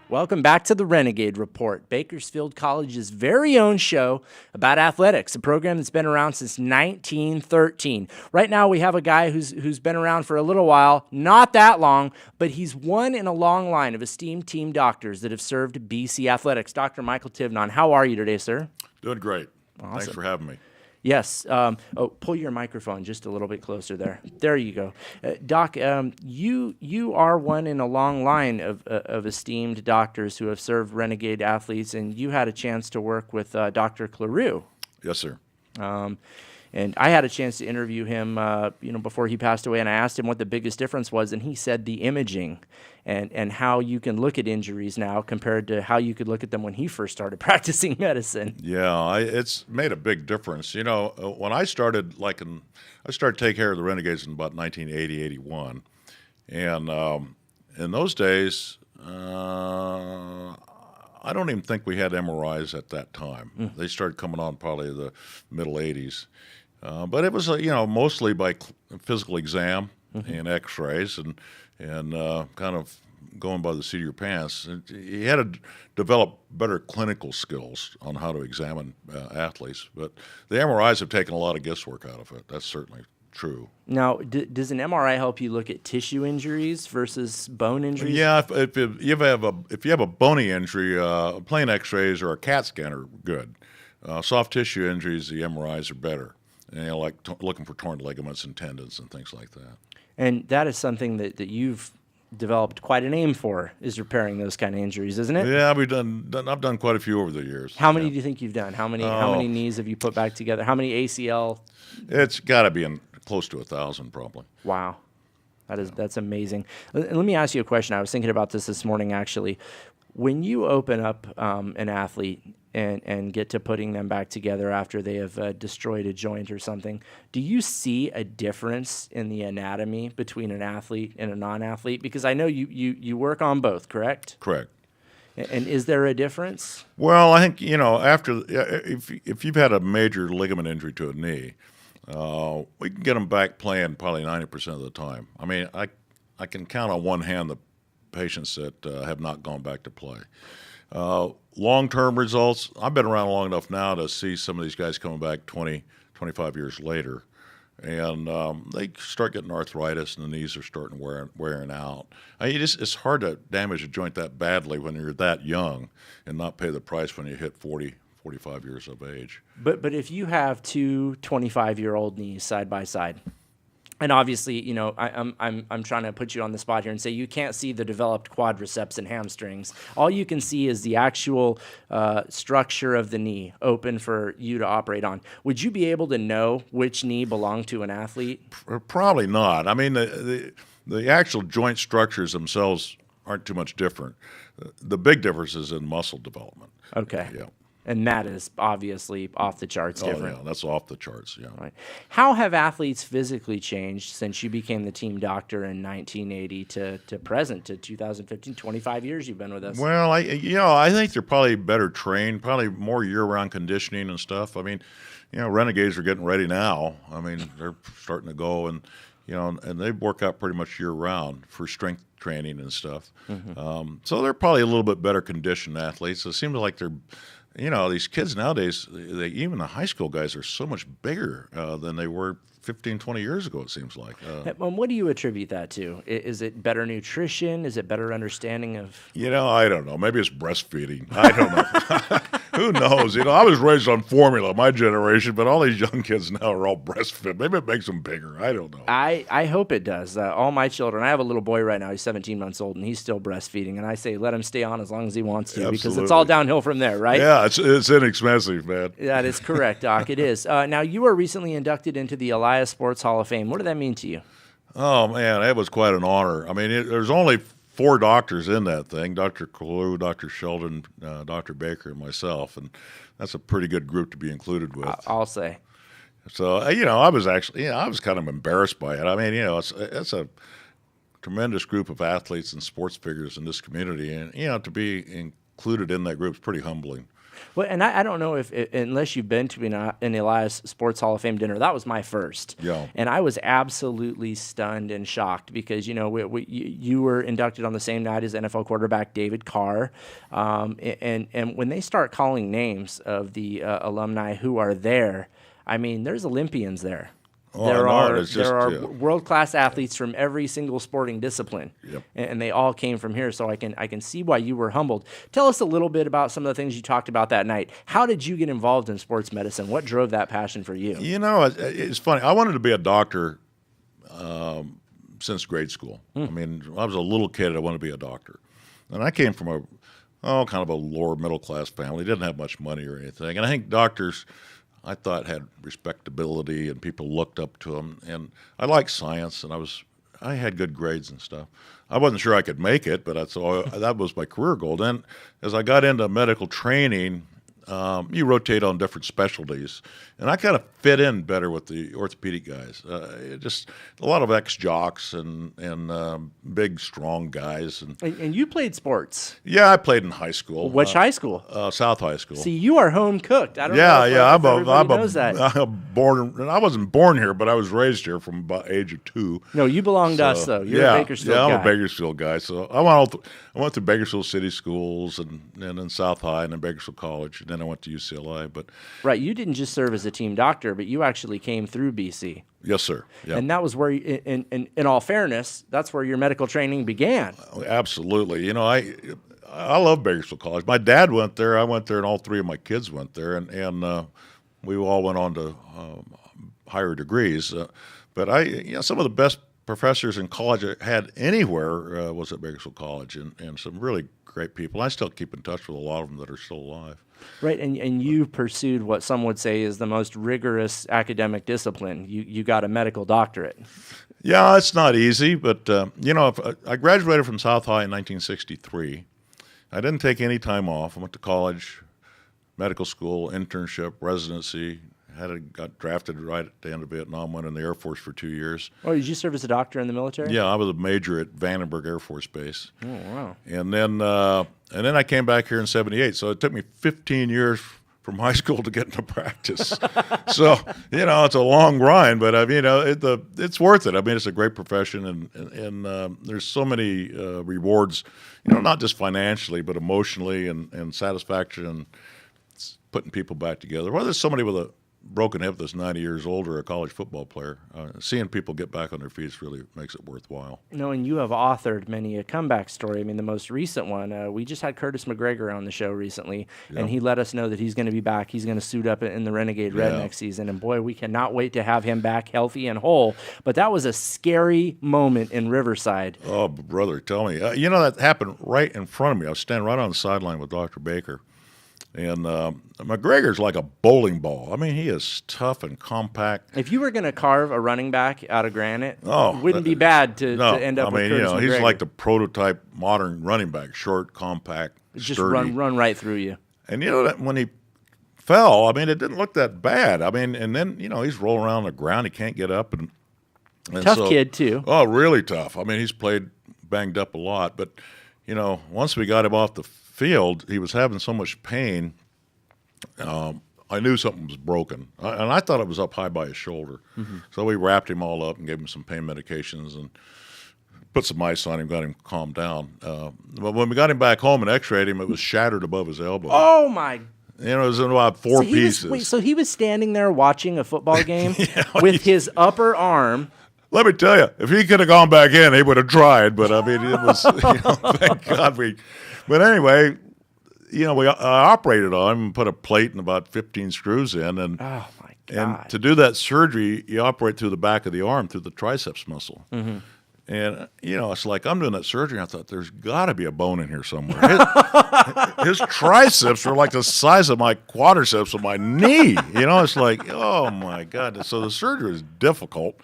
Welcome back to the Renegade Report, Bakersfield College's very own show about athletics, a program that's been around since 1913. Right now we have a guy who's been around for a little while, not that long, but he's one in a long line of esteemed team doctors that have served BC Athletics. Dr. Michael Tivnon, how are you today, sir? Doing great. Awesome. Thanks for having me. Yes. Pull your microphone just a little bit closer there. There you go. Doc, you are one in a long line of esteemed doctors who have served Renegade athletes, and you had a chance to work with Dr. Claroux. Yes, sir. And I had a chance to interview him, before he passed away, and I asked him what the biggest difference was, and he said the imaging and how you can look at injuries now compared to how you could look at them when he first started practicing medicine. Yeah, it's made a big difference. You know, when I started, I started taking care of the Renegades in about 1980, 81. And in those days, I don't even think we had MRIs at that time. They started coming on probably the middle 80s. But it was, mostly by physical exam and x-rays and kind of going by the seat of your pants. And you had to develop better clinical skills on how to examine athletes. But the MRIs have taken a lot of guesswork out of it. That's certainly true. Now, does an MRI help you look at tissue injuries versus bone injuries? Yeah, if you have a bony injury, plain X-rays or a CAT scan are good. Soft tissue injuries, the MRIs are better. Like looking for torn ligaments and tendons and things like that. And that is something that you've developed quite a name for, is repairing those kind of injuries, isn't it? Yeah, I've done quite a few over the years. How many do you think you've done? How many knees have you put back together? How many ACL? It's got to be close to 1,000 probably. Wow. That's amazing. Let me ask you a question. I was thinking about this morning, actually. When you open up an athlete and get to putting them back together after they have destroyed a joint or something, do you see a difference in the anatomy between an athlete and a non-athlete? Because I know you work on both, correct? Correct. And is there a difference? Well, I think, after if you've had a major ligament injury to a knee, we can get them back playing probably 90% of the time. I mean, I can count on one hand the patients that have not gone back to play. Long-term results, I've been around long enough now to see some of these guys coming back 20, 25 years later, and they start getting arthritis and the knees are starting wearing out. It's hard to damage a joint that badly when you're that young and not pay the price when you hit 40, 45 years of age. But if you have two 25-year-old knees side by side, and obviously, I'm trying to put you on the spot here and say you can't see the developed quadriceps and hamstrings. All you can see is the actual structure of the knee open for you to operate on. Would you be able to know which knee belonged to an athlete? Probably not. I mean, the actual joint structures themselves aren't too much different. The big difference is in muscle development. Okay. Yeah. And that is obviously off the charts different. Oh, yeah, that's off the charts, yeah. Right. How have athletes physically changed since you became the team doctor in 1980 to present, to 2015, 25 years you've been with us? Well, I think they're probably better trained, probably more year-round conditioning and stuff. I mean, Renegades are getting ready now. I mean, they're starting to go and they work out pretty much year-round for strength training and stuff. So they're probably a little bit better conditioned athletes. It seems like they're these kids nowadays, even the high school guys are so much bigger than they were 15, 20 years ago, it seems like. What do you attribute that to? Is it better nutrition? Is it better understanding of? I don't know. Maybe it's breastfeeding. I don't know. Who knows? I was raised on formula, my generation, but all these young kids now are all breastfed. Maybe it makes them bigger. I don't know. I hope it does. All my children, I have a little boy right now. He's 17 months old, and he's still breastfeeding. And I say let him stay on as long as he wants to, Absolutely. because it's all downhill from there, right? Yeah, it's inexpensive, man. That is correct, Doc. It is. Now, you were recently inducted into the Elias Sports Hall of Fame. What did that mean to you? Oh, man, that was quite an honor. I mean, there's only 4 doctors in that thing, Dr. Claroux, Dr. Sheldon, Dr. Baker, and myself, and that's a pretty good group to be included with. I'll say. So, I was actually, I was kind of embarrassed by it. I mean, it's a tremendous group of athletes and sports figures in this community, and, to be included in that group is pretty humbling. Well, and I don't know if unless you've been to an Elias Sports Hall of Fame dinner, that was my first. Yeah. And I was absolutely stunned and shocked because, you were inducted on the same night as NFL quarterback David Carr. And when they start calling names of the alumni who are there, I mean, there's Olympians there. Oh, There are yeah. world-class athletes from every single sporting discipline, Yep. and they all came from here. So I can see why you were humbled. Tell us a little bit about some of the things you talked about that night. How did you get involved in sports medicine? What drove that passion for you? It's funny. I wanted to be a doctor since grade school. I mean, when I was a little kid, I wanted to be a doctor, and I came from kind of a lower middle class family. Didn't have much money or anything, and I think doctors, I thought, had respectability and people looked up to them. And I liked science, and I had good grades and stuff. I wasn't sure I could make it, but that was my career goal. Then as I got into medical training, you rotate on different specialties, and I kind of fit in better with the orthopedic guys. Just a lot of ex-jocks and big, strong guys. And you played sports. Yeah, I played in high school. Which high school? South High School. See, you are home cooked. I don't know Yeah. if everybody knows that. I wasn't born here, but I was raised here from about age of 2. No, you belong to us, though. You're a Bakersfield guy. Yeah, I'm a Bakersfield guy. So I went through Bakersfield City Schools and then South High and then Bakersfield College, and then I went to UCLA. But right, you didn't just serve as a team doctor, but you actually came through BC. Yes, sir. Yeah. And that was where, in all fairness, that's where your medical training began. Absolutely. I love Bakersfield College. My dad went there. I went there, and all 3 of my kids went there, and we all went on to higher degrees. But some of the best professors in college I had anywhere was at Bakersfield College, and some really great people. I still keep in touch with a lot of them that are still alive. Right, and you pursued what some would say is the most rigorous academic discipline. You got a medical doctorate. Yeah, it's not easy, but I graduated from South High in 1963. I didn't take any time off. I went to college, medical school, internship, residency. Got drafted right at the end of Vietnam. Went in the Air Force for 2 years. Oh, did you serve as a doctor in the military? Yeah, I was a major at Vandenberg Air Force Base. Oh, wow. And then I came back here in '78. So it took me 15 years from high school to get into practice. So it's a long grind, but it's worth it. I mean, it's a great profession, and there's so many rewards. Not just financially, but emotionally and satisfaction and putting people back together. Whether it's somebody with a broken hip that's 90 years old or a college football player, seeing people get back on their feet really makes it worthwhile. And you have authored many a comeback story. I mean, the most recent one, we just had Curtis McGregor on the show recently, and he let us know that he's going to be back. He's going to suit up in the Renegade Red next season, and boy, we cannot wait to have him back healthy and whole. But that was a scary moment in Riverside. Oh, brother, tell me. That happened right in front of me. I was standing right on the sideline with Dr. Baker. And McGregor's like a bowling ball. I mean, he is tough and compact. If you were going to carve a running back out of granite, it wouldn't be bad to end up with Curtis McGregor. He's like the prototype modern running back, short, compact, just sturdy. run right through you. And that when he fell, I mean, it didn't look that bad. I mean, and then he's rolling around on the ground. He can't get up. And tough kid too. Oh, really tough. I mean, he's played banged up a lot, but once we got him off the field, he was having so much pain. I knew something was broken, and I thought it was up high by his shoulder. Mm-hmm. So we wrapped him all up and gave him some pain medications and put some ice on him, got him calmed down. But when we got him back home and x-rayed him, it was shattered above his elbow. Oh, my! It was in about 4 pieces. So he was standing there watching a football game with his upper arm. Let me tell you, if he could have gone back in, he would have tried. But I mean, it was thank God we. But anyway, we operated on him and put a plate and about 15 screws in, and oh my God. And to do that surgery, you operate through the back of the arm, through the triceps muscle. Mm-hmm. And it's like I'm doing that surgery. And I thought there's got to be a bone in here somewhere. His triceps were like the size of my quadriceps of my knee. It's like, oh my God. So the surgery was difficult.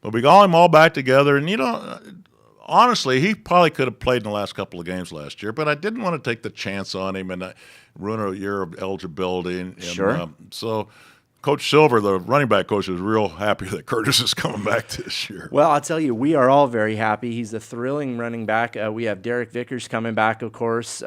But we got him all back together, and honestly, he probably could have played in the last couple of games last year, but I didn't want to take the chance on him and ruin a year of eligibility. And sure. So Coach Silver, the running back coach, is real happy that Curtis is coming back this year. Well, I'll tell you, we are all very happy. He's a thrilling running back. We have Derek Vickers coming back, of course.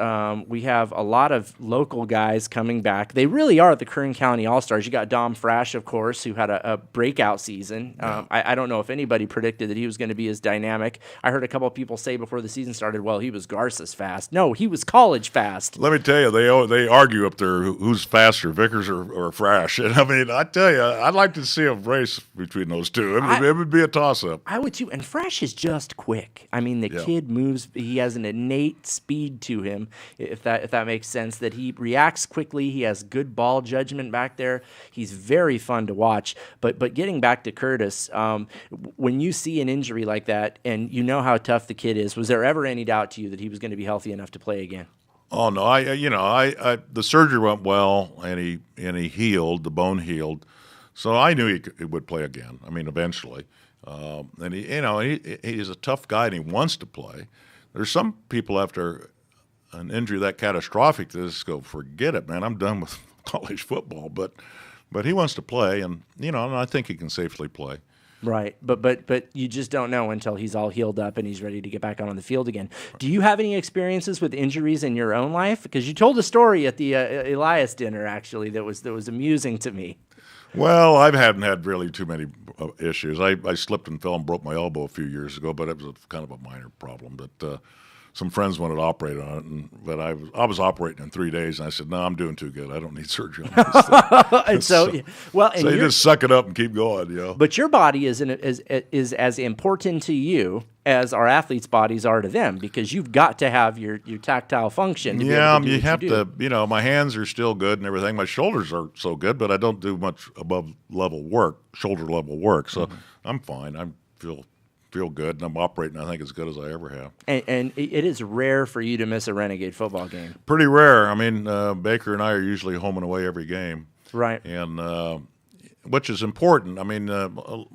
We have a lot of local guys coming back. They really are the Kern County All-Stars. You got Dom Frash, of course, who had a breakout season. I don't know if anybody predicted that he was going to be as dynamic. I heard a couple of people say before the season started, well, he was Garces fast. No, he was college fast. Let me tell you, they argue up there who's faster, Vickers or Frash. And I mean, I tell you, I'd like to see a race between those two. It would be a toss-up. I would too. And Frash is just quick. I mean, the kid moves. He has an innate speed to him, if that makes sense, that he reacts quickly. He has good ball judgment back there. He's very fun to watch. But getting back to Curtis, when you see an injury like that and you know how tough the kid is, was there ever any doubt to you that he was going to be healthy enough to play again? Oh no, the surgery went well, and he healed, the bone healed, so I knew he would play again. I mean, eventually, and he's a tough guy, and he wants to play. There's some people after an injury that catastrophic that just go, forget it, man, I'm done with college football. But he wants to play, and and I think he can safely play. Right, but you just don't know until he's all healed up and he's ready to get back out on the field again. Do you have any experiences with injuries in your own life? Because you told a story at the Elias dinner, actually, that was amusing to me. Well, I haven't had really too many issues. I slipped and fell and broke my elbow a few years ago, but it was kind of a minor problem. But some friends wanted to operate on it, but I was operating in 3 days, and I said, no, I'm doing too good. I don't need surgery on this thing. so you just suck it up and keep going, But your body is as important to you as our athletes' bodies are to them, because you've got to have your tactile function. To be able to do you what have you do. to. My hands are still good and everything. My shoulders are so good, but I don't do much above level work, shoulder level work. So I'm fine. I feel good, and I'm operating, I think, as good as I ever have. And it is rare for you to miss a Renegade football game. Pretty rare. I mean, Baker and I are usually home and away every game. Right. And which is important. I mean,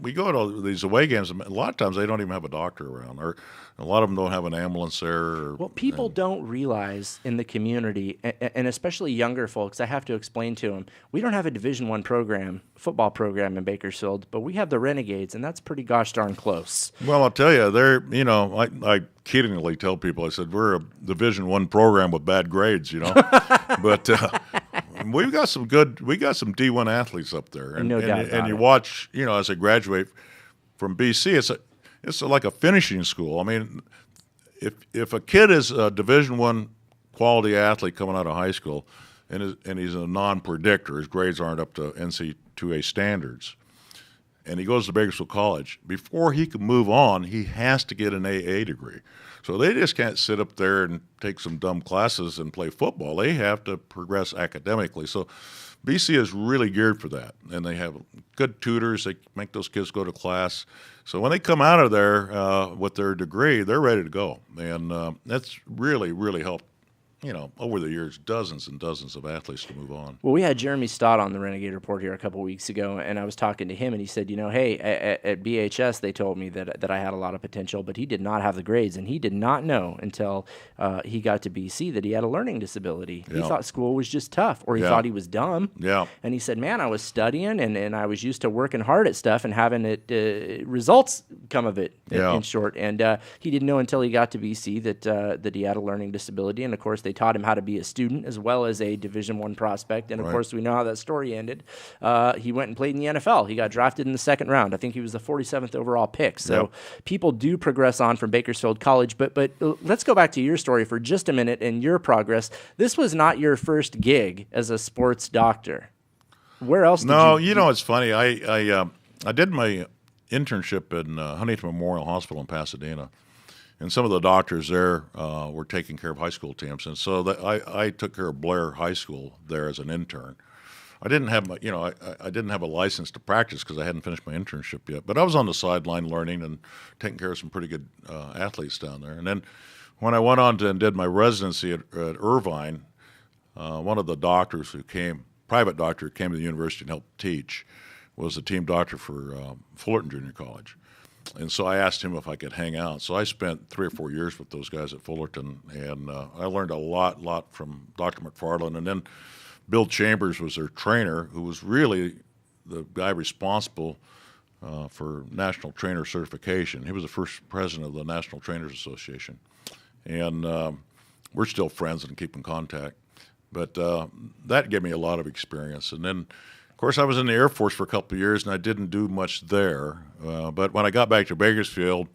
we go to these away games, and a lot of times they don't even have a doctor around, or a lot of them don't have an ambulance there. Well, people don't realize in the community, and especially younger folks, I have to explain to them, we don't have a Division I football program in Bakersfield, but we have the Renegades, and that's pretty gosh darn close. Well, I'll tell you, I kiddingly tell people, I said, we're a Division I program with bad grades, but we got some D1 athletes up there, and no doubt about and you it. watch, as they graduate from BC, it's like a finishing school. I mean, if a kid is a Division I quality athlete coming out of high school, and he's a non-predictor, his grades aren't up to NC2A standards, and he goes to Bakersfield College, before he can move on, he has to get an AA degree. So they just can't sit up there and take some dumb classes and play football. They have to progress academically. So BC is really geared for that, and they have good tutors. They make those kids go to class. So when they come out of there with their degree, they're ready to go. And that's really, really helped, over the years, dozens and dozens of athletes to move on. Well, we had Jeremy Stott on the Renegade Report here a couple weeks ago, and I was talking to him, and he said, hey, at BHS they told me that I had a lot of potential, but he did not have the grades, and he did not know until he got to BC that he had a learning disability. Yeah. He thought school was just tough, or he thought he was dumb. Yeah. And he said, man, I was studying, and I was used to working hard at stuff and having results come of it, in short. And he didn't know until he got to BC that he had a learning disability, and of course they taught him how to be a student as well as a Division I prospect. And, of course, we know how that story ended. He went and played in the NFL. He got drafted in the second round. I think he was the 47th overall pick. So people do progress on from Bakersfield College. But let's go back to your story for just a minute and your progress. This was not your first gig as a sports doctor. Where else did you... No, it's funny. I did my internship in Huntington Memorial Hospital in Pasadena. And some of the doctors there were taking care of high school teams, and so I took care of Blair High School there as an intern. I didn't have I didn't have a license to practice because I hadn't finished my internship yet. But I was on the sideline learning and taking care of some pretty good athletes down there. And then when I went on and did my residency at Irvine, one of the doctors private doctor who came to the university and helped teach, was the team doctor for Fullerton Junior College. And so I asked him if I could hang out. So I spent 3 or 4 years with those guys at Fullerton, and I learned a lot from Dr. McFarland. And then Bill Chambers was their trainer, who was really the guy responsible for national trainer certification. He was the first president of the National Trainers Association, and we're still friends and keep in contact. But that gave me a lot of experience. And then, of course, I was in the Air Force for a couple of years, and I didn't do much there. But when I got back to Bakersfield,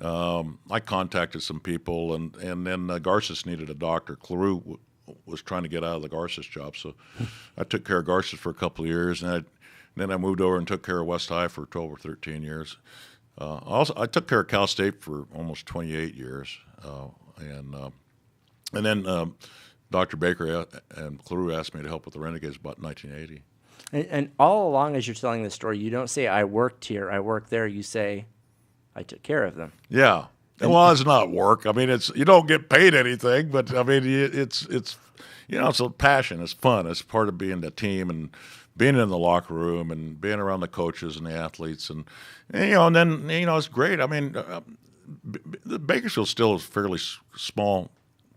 I contacted some people, and then Garces needed a doctor. Claroux was trying to get out of the Garces job, so I took care of Garces for a couple of years, and then I moved over and took care of West High for 12 or 13 years. Also, I took care of Cal State for almost 28 years, and then Dr. Baker and Claroux asked me to help with the Renegades about 1980. And all along, as you're telling this story, you don't say, I worked here, I worked there. You say, I took care of them. Yeah. Well, it's not work. I mean, you don't get paid anything, but I mean, it's it's a passion. It's fun. It's part of being the team and being in the locker room and being around the coaches and the athletes, and then it's great. I mean, the Bakersfield still is a fairly small,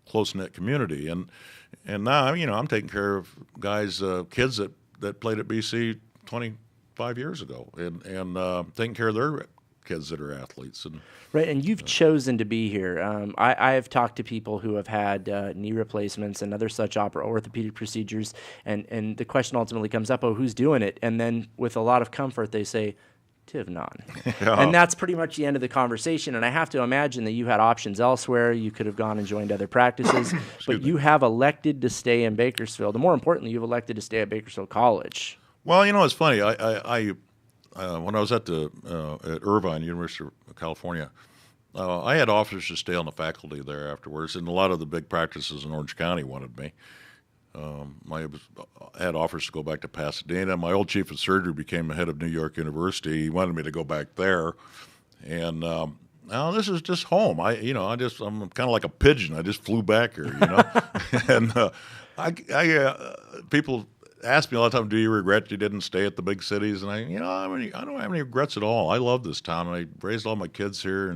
close-knit community, and now I'm taking care of guys, kids that played at BC 25 years ago, and taking care of their kids that are athletes. And right, and you've chosen to be here. I have talked to people who have had knee replacements and other such orthopedic procedures, and the question ultimately comes up, who's doing it? And then with a lot of comfort, they say, Tivnon. Yeah. And that's pretty much the end of the conversation. And I have to imagine that you had options elsewhere. You could have gone and joined other practices, but you have elected to stay in Bakersfield. And more importantly, you've elected to stay at Bakersfield College. Well, it's funny. I when I was at Irvine, University of California, I had offers to stay on the faculty there afterwards, and a lot of the big practices in Orange County wanted me. I had offers to go back to Pasadena. My old chief of surgery became the head of New York University. He wanted me to go back there, and now this is just home. I'm kind of like a pigeon. I just flew back here, and people ask me a lot of times, do you regret you didn't stay at the big cities? And I don't have any regrets at all. I love this town. I raised all my kids here,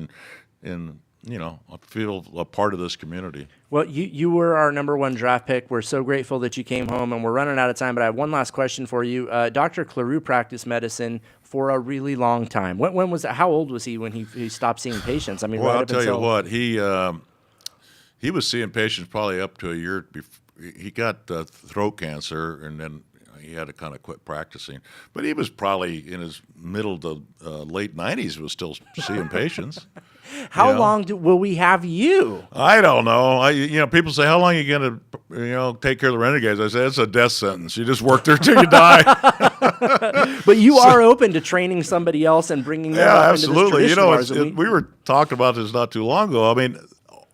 and I feel a part of this community. Well, you were our #1 draft pick. We're so grateful that you came home, and we're running out of time, but I have one last question for you. Dr. Claroux practiced medicine for a really long time. When was that? How old was he when he stopped seeing patients? I mean, well, right I'll tell you what, he was seeing patients probably up to a year before. He got throat cancer, and then he had to kind of quit practicing. But he was probably in his middle to late 90s, was still seeing patients. How long will we have you? I don't know. People say, how long are you going to, take care of the Renegades? I say, it's a death sentence. You just work there till you die. But you are open to training somebody else and bringing them up absolutely. into this tradition. We were talking about this not too long ago. I mean,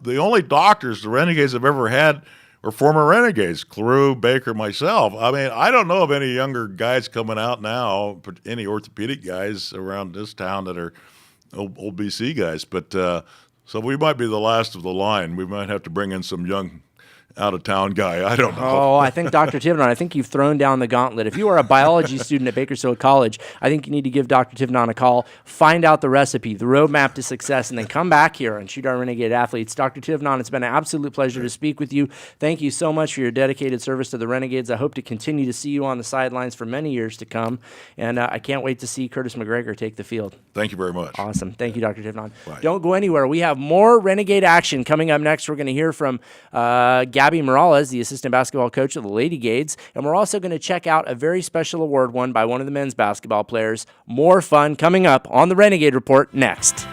the only doctors the Renegades have ever had were former Renegades, Claroux, Baker, myself. I mean, I don't know of any younger guys coming out now, any orthopedic guys around this town that are old BC guys. But so we might be the last of the line. We might have to bring in some young out-of-town guy. I don't know. Oh, I think Dr. Tivnon, I think you've thrown down the gauntlet. If you are a biology student at Bakersfield College, I think you need to give Dr. Tivnon a call, find out the recipe, the roadmap to success, and then come back here and shoot our Renegade athletes. Dr. Tivnon, it's been an absolute pleasure to speak with you. Thank you so much for your dedicated service to the Renegades. I hope to continue to see you on the sidelines for many years to come, and I can't wait to see Curtis McGregor take the field. Thank you very much. Awesome. Thank you, Dr. Tivnon. Right. Don't go anywhere. We have more Renegade action coming up next. We're going to hear from Gabby Morales, the assistant basketball coach of the Lady Gades, and we're also going to check out a very special award won by one of the men's basketball players. More fun coming up on the Renegade Report next.